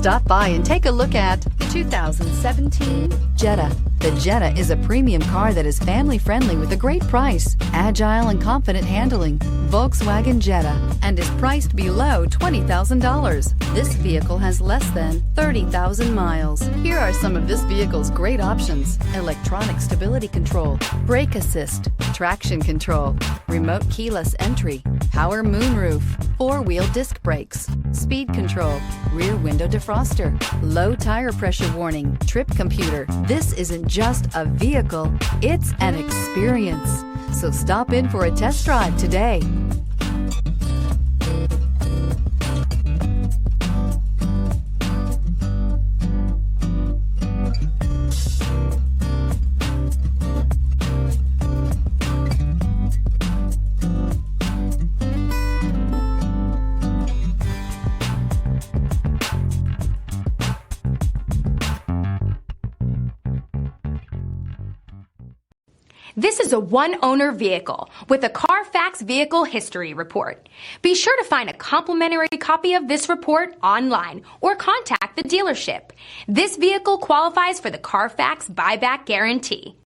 Stop by and take a look at the 2017 Jetta. The Jetta is a premium car that is family-friendly with a great price, agile and confident handling. Volkswagen Jetta, and is priced below $20,000. This vehicle has less than 30,000 miles. Here are some of this vehicle's great options: electronic stability control, brake assist, traction control, remote keyless entry, power moonroof, four-wheel disc brakes, speed control, rear window defroster, low tire pressure warning, trip computer. This isn't just a vehicle, it's an experience. So stop in for a test drive today. This is a one-owner vehicle with a Carfax Vehicle History Report. Be sure to find a complimentary copy of this report online or contact the dealership. This vehicle qualifies for the Carfax Buyback Guarantee.